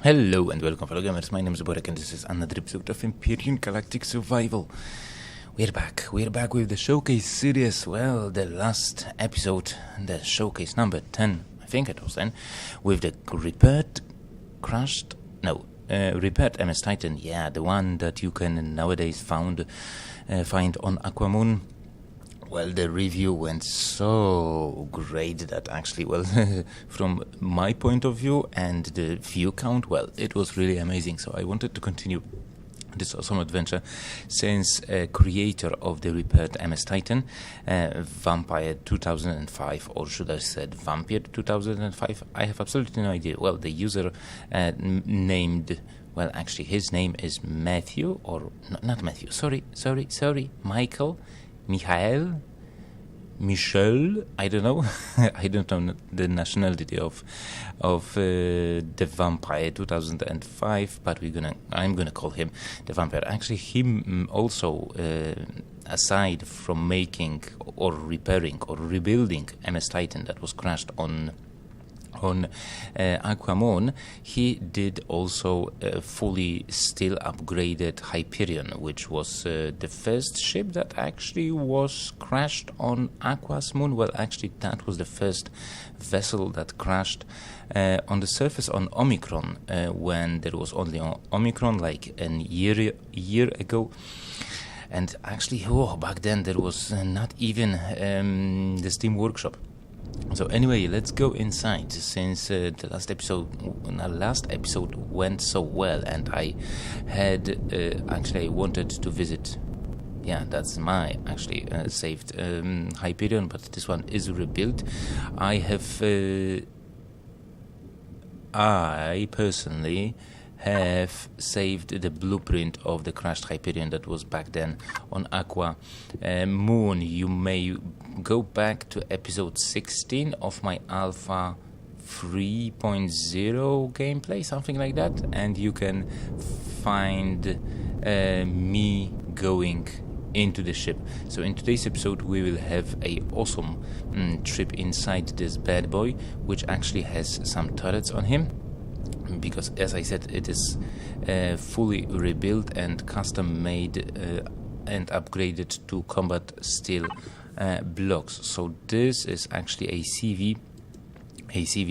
Hello and welcome fellow gamers, my name is Borek and this is another episode of Empyrion Galactic Survival. We're back with the showcase series. Well, the last episode, the showcase number 10, I think it was then, with the repaired MS Titan, yeah, the one that you can nowadays find on Akua Moon. Well, the review went so great that actually, well, from my point of view and the view count, well, it was really amazing. So I wanted to continue this awesome adventure since creator of the repaired MS Titan, Vampir2005, or should I said Vampir2005? I have absolutely no idea. Well, the user named... Well, actually, his name is Matthew, or not Matthew. Sorry, Michael, Michel, I don't know. I don't know the nationality of the Vampire 2005, but I'm gonna call him the Vampire. Actually, him also, aside from making or repairing or rebuilding MS Titan that was crashed on Akua Moon, he did also fully still upgraded Hyperion, which was the first ship that actually was crashed on Akua's moon. Well, actually that was the first vessel that crashed on the surface on Omicron, when there was only Omicron like a year ago. And actually, back then there was not even the Steam Workshop. So anyway, let's go inside, since the last episode went so well, and I had I wanted to visit. Yeah, that's my actually saved Hyperion, but this one is rebuilt. I personally have saved the blueprint of the crashed Hyperion that was back then on Akua Moon. You may go back to episode 16 of my Alpha 3.0 gameplay, something like that, and you can find me going into the ship. So in today's episode we will have a awesome trip inside this bad boy, which actually has some turrets on him, because as I said, it is fully rebuilt and custom made and upgraded to combat steel blocks. So this is actually a CV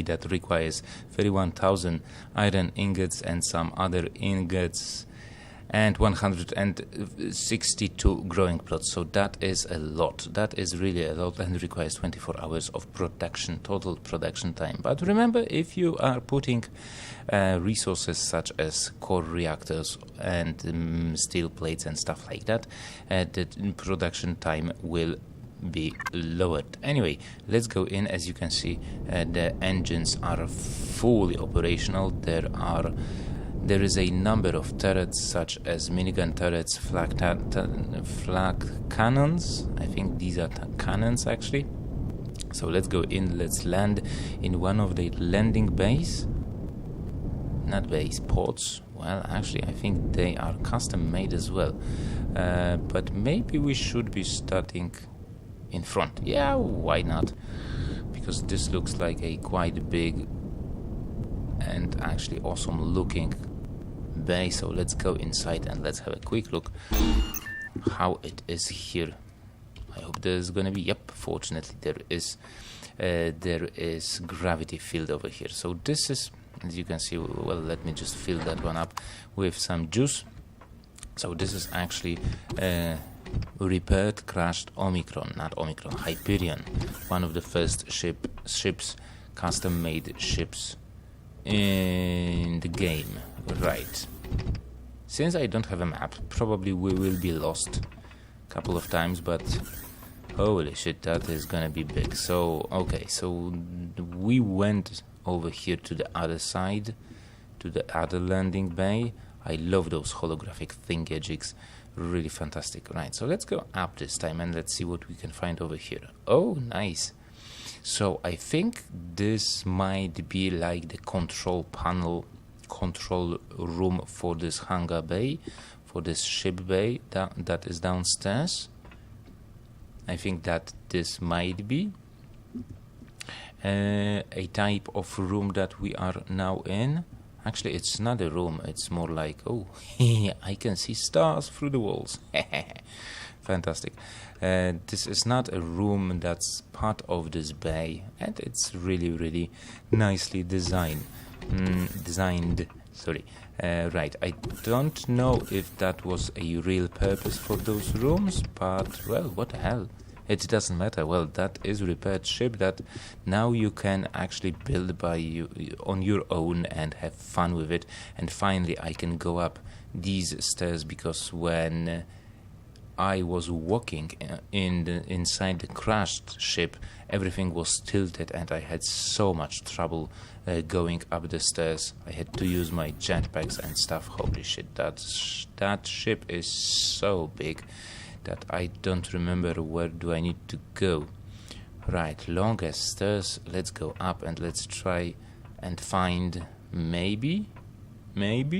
that requires 31,000 iron ingots and some other ingots and 162 growing plots. So that is a lot. That is really a lot, and requires 24 hours of production, total production time. But remember, if you are putting resources such as core reactors and steel plates and stuff like that, the production time will be lowered. Anyway, let's go in. As you can see, the engines are fully operational. There is a number of turrets, such as minigun turrets, flag cannons. I think these are cannons actually. So let's go in. Let's land in one of the landing bays. Not bays, ports. Well, actually, I think they are custom made as well. But maybe we should be starting in front. Yeah, why not? Because this looks like a quite big and actually awesome looking bay. So let's go inside and let's have a quick look how it is here. I hope there's gonna be, yep, fortunately there is gravity field over here. So this is, as you can see, well, let me just fill that one up with some juice. So this is actually repaired crashed Hyperion, one of the first ships, custom made ships in the game. Right, since I don't have a map, probably we will be lost a couple of times, but holy shit, that is gonna be big. So okay, so we went over here to the other side, to the other landing bay. I love those holographic thingajigs, really fantastic. Right, so let's go up this time and let's see what we can find over here. Oh, nice. So I think this might be like the control room for this hangar bay, for this ship bay that is downstairs. I think that this might be a type of room that we are now in. Actually, it's not a room. It's more like, oh, I can see stars through the walls. Fantastic. This is not a room that's part of this bay, and it's really nicely designed. Sorry. Right, I don't know if that was a real purpose for those rooms, but, well, what the hell? It doesn't matter. Well, that is a repaired ship that now you can actually build on your own and have fun with it. And finally, I can go up these stairs, because when I was walking inside the crashed ship, everything was tilted and I had so much trouble going up the stairs. I had to use my jetpacks and stuff. Holy shit, that ship is so big that I don't remember where do I need to go. Right, longest stairs. Let's go up and let's try and find maybe,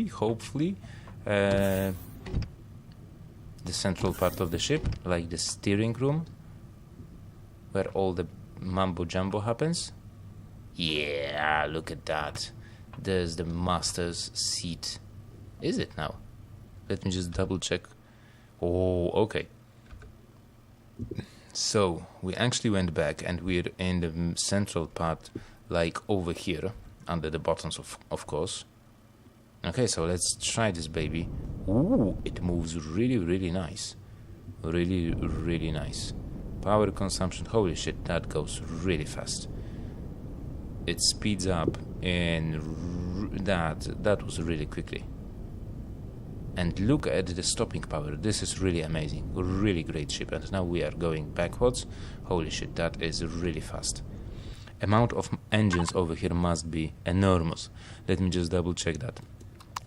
hopefully, the central part of the ship, like the steering room, where all the mumbo jumbo happens. Yeah, look at that. There's the master's seat. Is it now? Let me just double check. Oh, okay. So we actually went back and we're in the central part, like over here, under the buttons, of course. Okay, so let's try this baby. Ooh, it moves really nice. Really nice. Power consumption, holy shit, that goes really fast. It speeds up in that was really quickly. And look at the stopping power. This is really amazing. Really great ship. And now we are going backwards. Holy shit, that is really fast. Amount of engines over here must be enormous. Let me just double check that.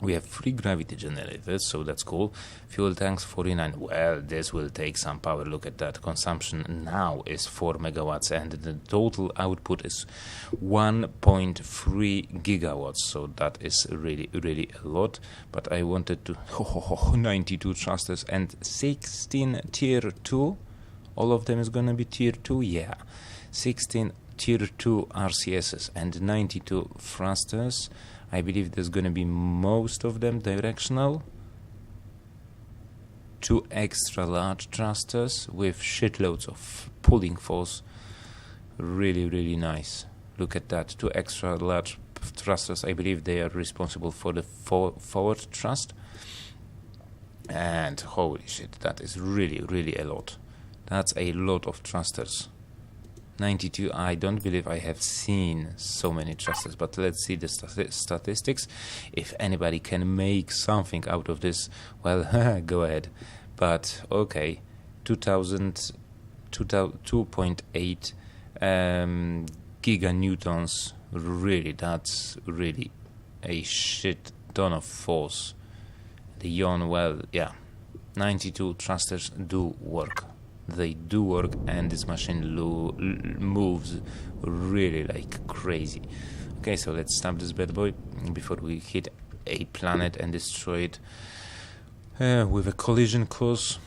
We have 3 gravity generators, so that's cool. Fuel tanks 49. Well, this will take some power. Look at that. Consumption now is 4 megawatts and the total output is 1.3 gigawatts. So that is really a lot. But I wanted to 92 thrusters and 16 tier 2. All of them is gonna be tier 2. Yeah, 16 tier 2 RCSs and 92 thrusters. I believe there's going to be most of them directional. 2 extra large thrusters with shitloads of pulling force. Really nice. Look at that. 2 extra large thrusters. I believe they are responsible for the forward thrust. And holy shit, that is really a lot. That's a lot of thrusters. 92, I don't believe I have seen so many thrusters, but let's see the statistics. If anybody can make something out of this, well, go ahead. But, okay, 2.8 giganewtons, really, that's really a shit ton of force. The yawn, well, yeah, 92 thrusters do work. They do work, and this machine moves really like crazy. Okay, so let's stop this bad boy before we hit a planet and destroy it with a collision course.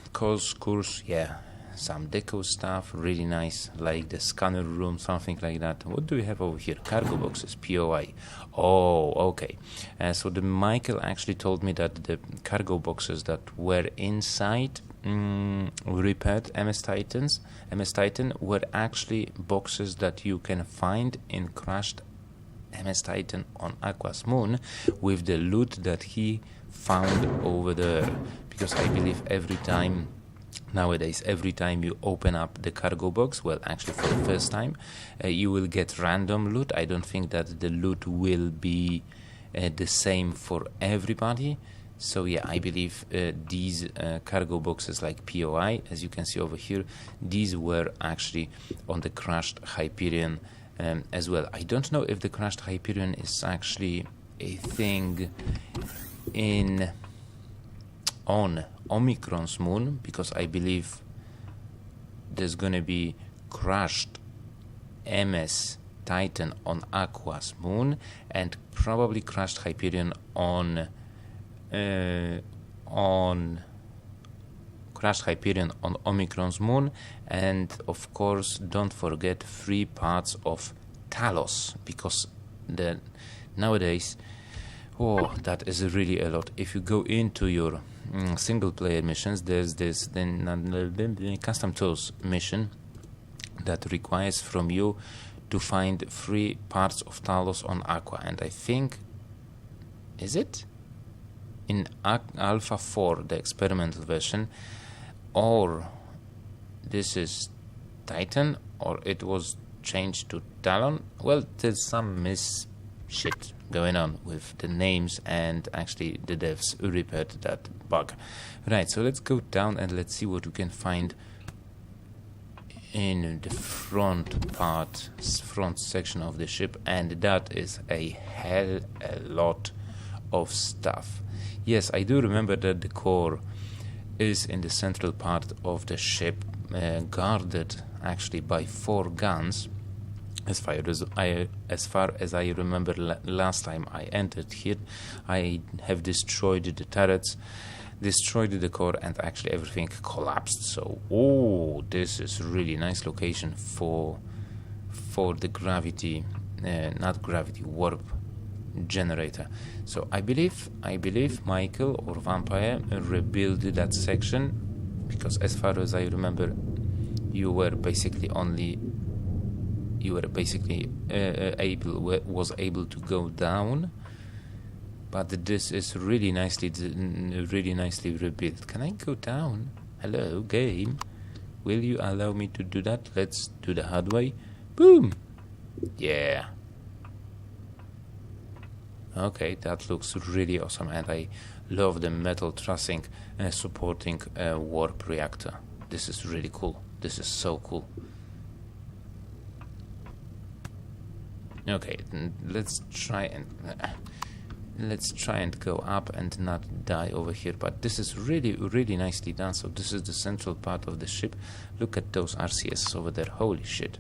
Yeah, some deco stuff, really nice, like the scanner room, something like that. What do we have over here? Cargo boxes, POI. Oh, okay. So the Michael actually told me that the cargo boxes that were inside repaired MS Titan were actually boxes that you can find in crashed MS Titan on Akua's Moon with the loot that he found over there. Because I believe nowadays, every time you open up the cargo box, well, actually for the first time, you will get random loot. I don't think that the loot will be the same for everybody. So yeah, I believe these cargo boxes like POI, as you can see over here, these were actually on the crashed Hyperion as well. I don't know if the crashed Hyperion is actually a thing on Omicron's moon, because I believe there's gonna be crashed MS Titan on Akua's moon and probably crashed Hyperion on crashed Hyperion on Omicron's moon, and of course don't forget 3 parts of Talos, because nowadays Oh, that is really a lot. If you go into your single player missions, there's this then custom tools mission that requires from you to find 3 parts of Talos on Aqua, and I think, is it in Alpha 4, the experimental version, or this is Titan, or it was changed to Talon? Well, there's some shit going on with the names, and actually the devs repaired that bug. Right, so let's go down and let's see what we can find in the front section of the ship, and that is a hell a lot of stuff. Yes, I do remember that the core is in the central part of the ship, guarded actually by 4 guns. As far as I remember, last time I entered here, I have destroyed the turrets, destroyed the core, and actually everything collapsed. So, oh, this is really nice location for the gravity, not gravity, warp generator. So I believe Michael or Vampire rebuilt that section, because as far as I remember, you were basically was able to go down, but this is really nicely rebuilt. Can I go down? Hello, game, will you allow me to do that? Let's do the hard way. Boom. Yeah. Okay, that looks really awesome, and I love the metal trussing supporting a warp reactor. This is really cool. This is so cool. Okay, let's try and go up and not die over here. But this is really nicely done. So this is the central part of the ship. Look at those RCS over there. Holy shit.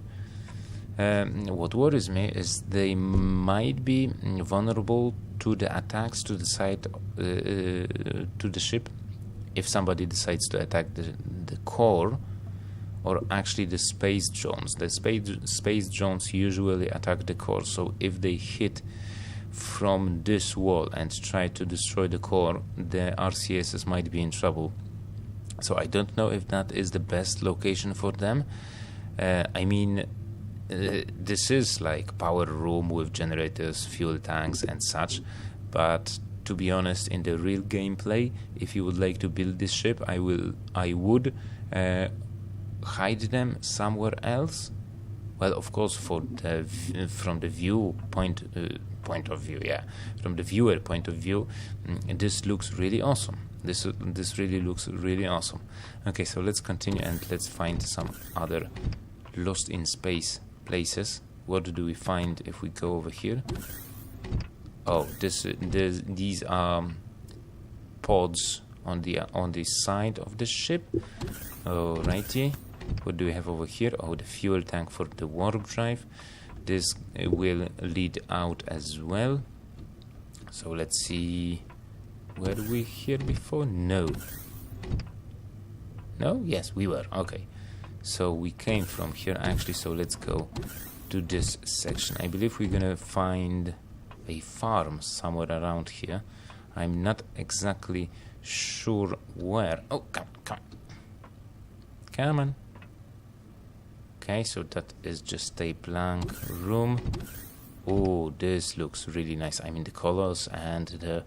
What worries me is they might be vulnerable to the attacks to the side, to the ship, if somebody decides to attack the core, or actually the space drones. The space drones usually attack the core, so if they hit from this wall and try to destroy the core, the RCSs might be in trouble. So I don't know if that is the best location for them. I mean, this is like power room with generators, fuel tanks and such, but to be honest, in the real gameplay, if you would like to build this ship, I would hide them somewhere else. Well, of course, from the viewer point of view, this looks really awesome. This really looks really awesome. Okay, so let's continue and let's find some other lost in space places. What do we find if we go over here? Oh, these are pods on the side of the ship. Alrighty. What do we have over here? Oh, the fuel tank for the warp drive. This will lead out as well. So let's see. Were we here before? No. No? Yes, we were. Okay. So we came from here actually, so let's go to this section. I believe we're gonna find a farm somewhere around here. I'm not exactly sure where. Oh, come on. Okay, so that is just a blank room. Oh, this looks really nice. I mean, the colors and the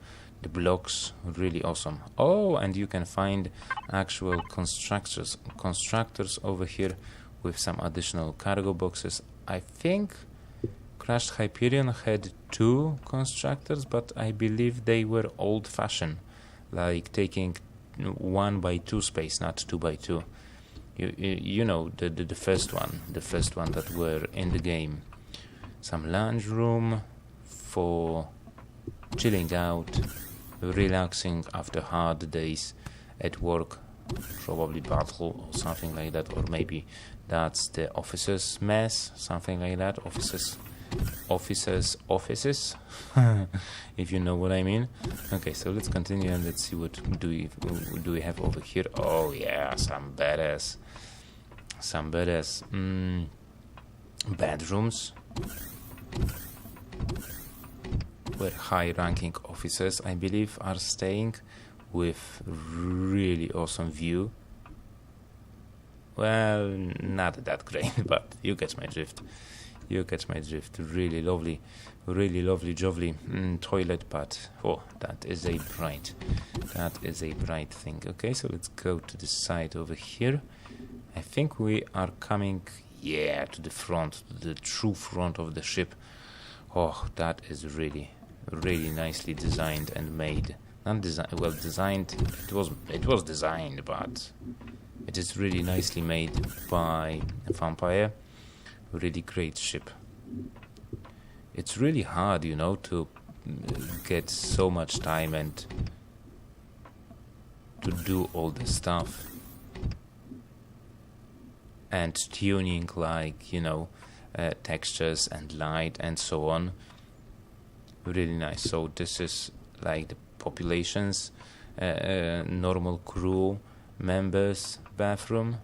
blocks, really awesome. Oh, and you can find actual constructors over here with some additional cargo boxes. I think Crashed Hyperion had 2 constructors, but I believe they were old-fashioned, like taking 1x2 space, not 2x2. You know, the first one that were in the game. Some lounge room for chilling out, relaxing after hard days at work, probably battle or something like that, or maybe that's the officers' mess, something like that. Officers, if you know what I mean. Okay, so let's continue and let's see what do we have over here. Oh yeah, some badass bedrooms. where high-ranking officers, I believe, are staying, with really awesome view. Well, not that great, but you catch my drift. You catch my drift. Really lovely jovely toilet, but oh, that is a bright thing. Okay, so let's go to the side over here. I think we are coming, yeah, to the front, the true front of the ship. Oh, that is really nicely designed and made. Not designed, well designed. It was designed, but it is really nicely made by Vampire. Really great ship. It's really hard, you know, to get so much time and to do all the stuff and tuning, like, you know, textures and light and so on. Really nice. So this is like the populations, normal crew members bathroom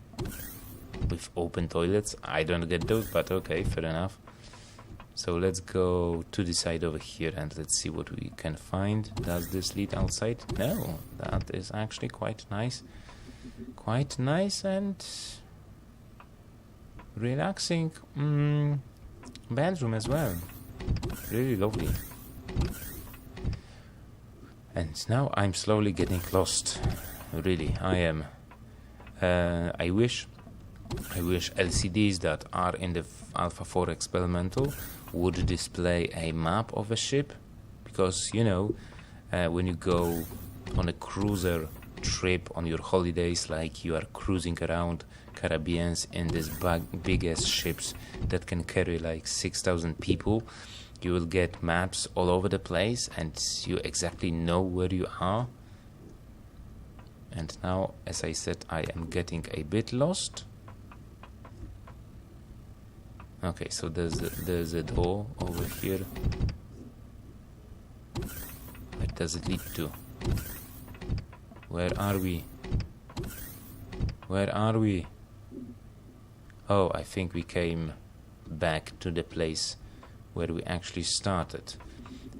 with open toilets. I don't get those, but okay, fair enough. So let's go to the side over here and let's see what we can find. Does this lead outside? No, that is actually quite nice and relaxing. Bedroom as well, really lovely. And now I'm slowly getting lost. Really, I am. I wish LCDs that are in the Alpha 4 experimental would display a map of a ship, because, you know, when you go on a cruiser trip on your holidays, like you are cruising around Caribbean in these biggest ships that can carry like 6,000 people, you will get maps all over the place and you exactly know where you are. And now, as I said, I am getting a bit lost. Okay, so there's a door over here. Where does it lead to? Where are we? Where are we? Oh, I think we came back to the place where we actually started.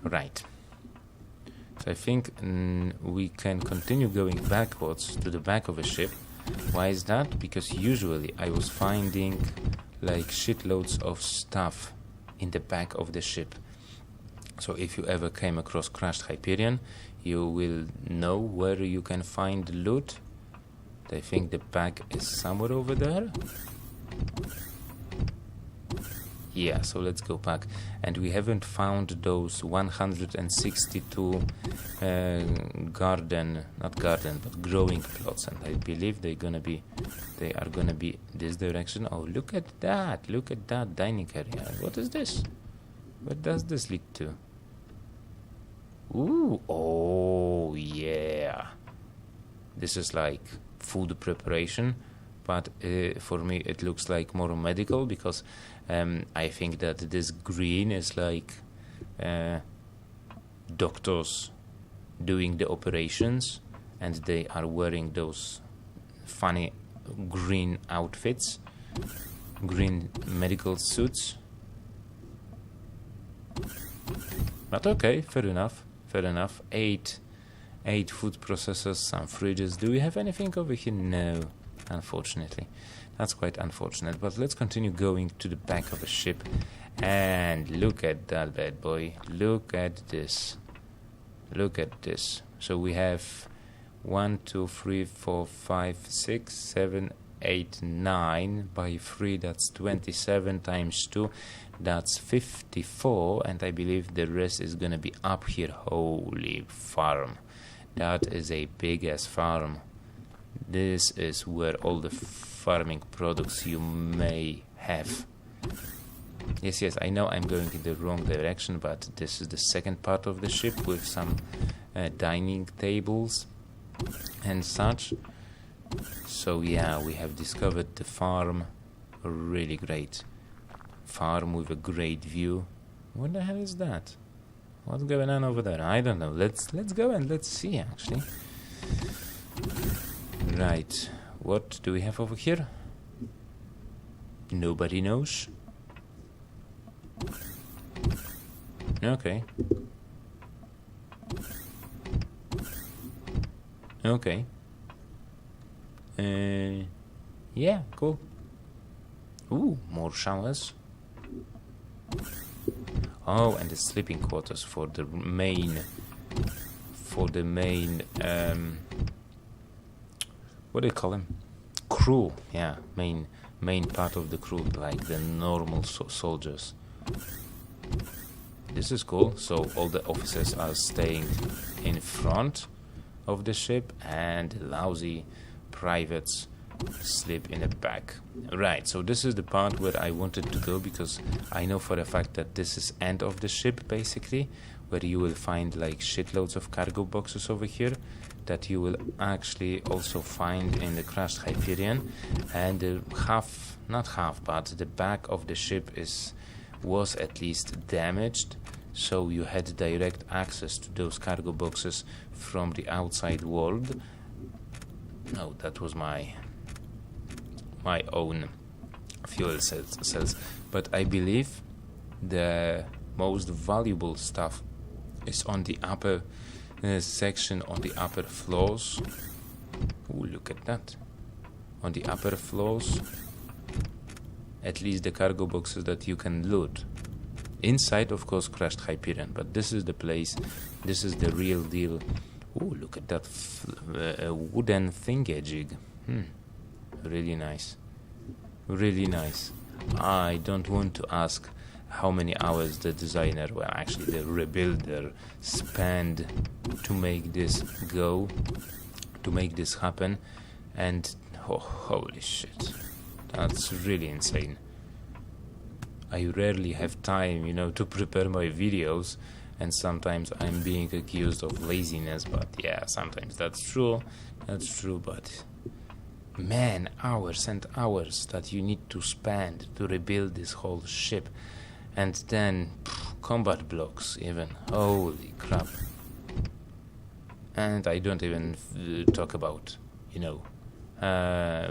Right. So I think we can continue going backwards to the back of a ship. Why is that? Because usually I was finding like shitloads of stuff in the back of the ship. So if you ever came across crashed Hyperion, you will know where you can find loot. I think the back is somewhere over there. Yeah, so let's go back. And we haven't found those 162 growing plots, and I believe they are gonna be this direction. Oh, look at that dining area. What is this? Where does this lead to? Ooh, oh yeah, this is like food preparation, but for me it looks like more medical, because I think that this green is like doctors doing the operations, and they are wearing those funny green outfits, green medical suits. But okay, fair enough. 8 food processors, some fridges. Do we have anything over here? No, unfortunately. That's quite unfortunate, but let's continue going to the back of the ship. And look at that bad boy. Look at this. So we have 1, 2, 3, 4, 5, 6, 7, 8, 9 by 3. That's 27 times 2. That's 54, and I believe the rest is gonna be up here. Holy farm. That is a big ass farm. This is where all the farming products you may have. Yes, I know I'm going in the wrong direction, but this is the second part of the ship with some dining tables and such. So yeah, we have discovered the farm. Really great farm with a great view. What the hell is that? What's going on over there? I don't know. Let's go and let's see, actually. Right. What do we have over here? Nobody knows. Okay. Okay. Yeah, cool. Ooh, more showers. Oh, and the sleeping quarters for the main what do you call them? Crew. Yeah, main part of the crew, like the normal soldiers. This is cool. So all the officers are staying in front of the ship, and lousy privates sleep in the back. Right, so this is the part where I wanted to go, because I know for a fact that this is end of the ship, basically, where you will find like shitloads of cargo boxes over here that you will actually also find in the crashed Hyperion. And not half, but the back of the ship was at least damaged, so you had direct access to those cargo boxes from the outside world. No, that was my own fuel cells. But I believe the most valuable stuff is on the upper section, on the upper floors. Ooh, look at that. On the upper floors, at least the cargo boxes that you can loot. Inside, of course, crashed Hyperion, but this is the place, this is the real deal. Ooh, look at that wooden thingamajig. Really nice. Really nice. I don't want to ask how many hours the designer, well, actually the rebuilder, spent to make this go, to make this happen. And oh, holy shit, that's really insane. I rarely have time, to prepare my videos, and sometimes I'm being accused of laziness, but yeah, sometimes that's true, but man, hours and hours that you need to spend to rebuild this whole ship. And then combat blocks even, holy crap. And I don't even talk about,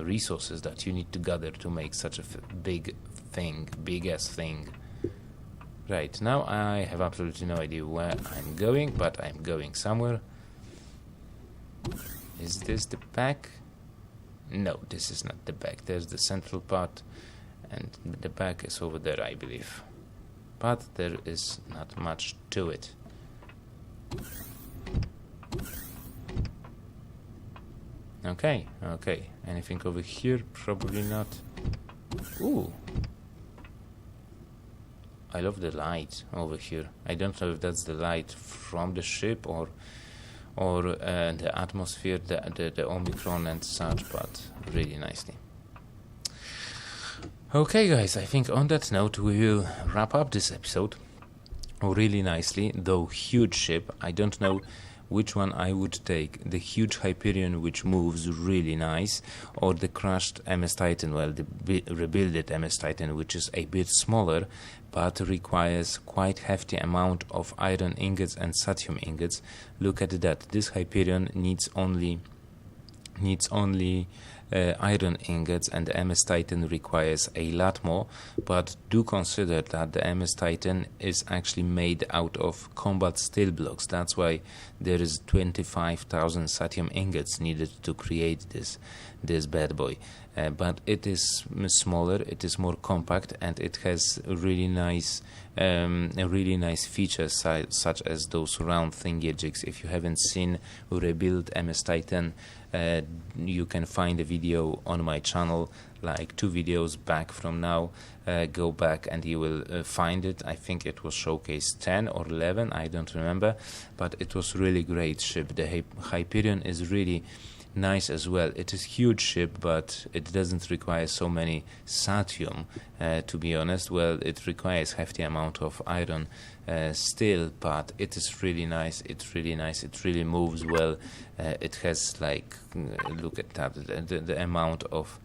resources that you need to gather to make such a big-ass thing. Right, now I have absolutely no idea where I'm going, but I'm going somewhere. Is this the back? No, this is not the back. There's the central part, and the back is over there, I believe. But there is not much to it. Okay. Anything over here? Probably not. Ooh. I love the light over here. I don't know if that's the light from the ship or the atmosphere, the Omicron and such, but really nicely. Okay, guys, I think on that note we will wrap up this episode really nicely. Though huge ship, I don't know which one I would take. The huge Hyperion, which moves really nice, or the crashed MS Titan, well, the rebuilded MS Titan, which is a bit smaller but requires quite hefty amount of iron ingots and satium ingots. Look at that. This Hyperion needs only iron ingots, and the MS Titan requires a lot more. But do consider that the MS Titan is actually made out of combat steel blocks. That's why there is 25,000 satium ingots needed to create this bad boy. But it is smaller, it is more compact, and it has really nice features such as those round thingajigs. If you haven't seen rebuild MS Titan, you can find a video on my channel, like 2 videos back from now. Go back and you will find it. I think it was showcase 10 or 11, I don't remember, but it was really great ship. The Hyperion is really nice as well. It is huge ship, but it doesn't require so many satium, to be honest. Well, it requires hefty amount of iron still, but it is really nice. It really moves well. It has, like, look at that, the amount of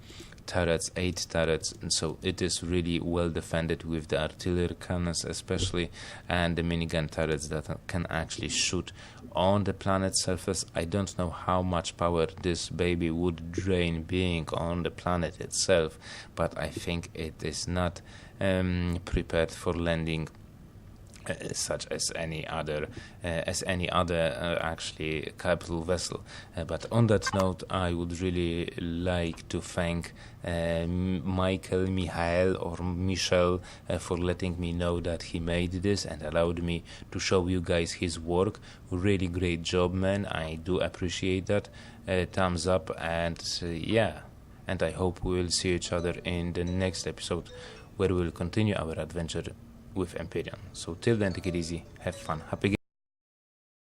turrets, 8 turrets, and so it is really well defended with the artillery cannons especially, and the minigun turrets that can actually shoot on the planet's surface. I don't know how much power this baby would drain being on the planet itself, but I think it is not prepared for landing such as any other actually capital vessel. But on that note, I would really like to thank Michael or Michel for letting me know that he made this and allowed me to show you guys his work. Really great job, man. I do appreciate that. Thumbs up, and yeah, and I hope we will see each other in the next episode, where we will continue our adventure with Empyrion. So till then, take it easy, have fun, happy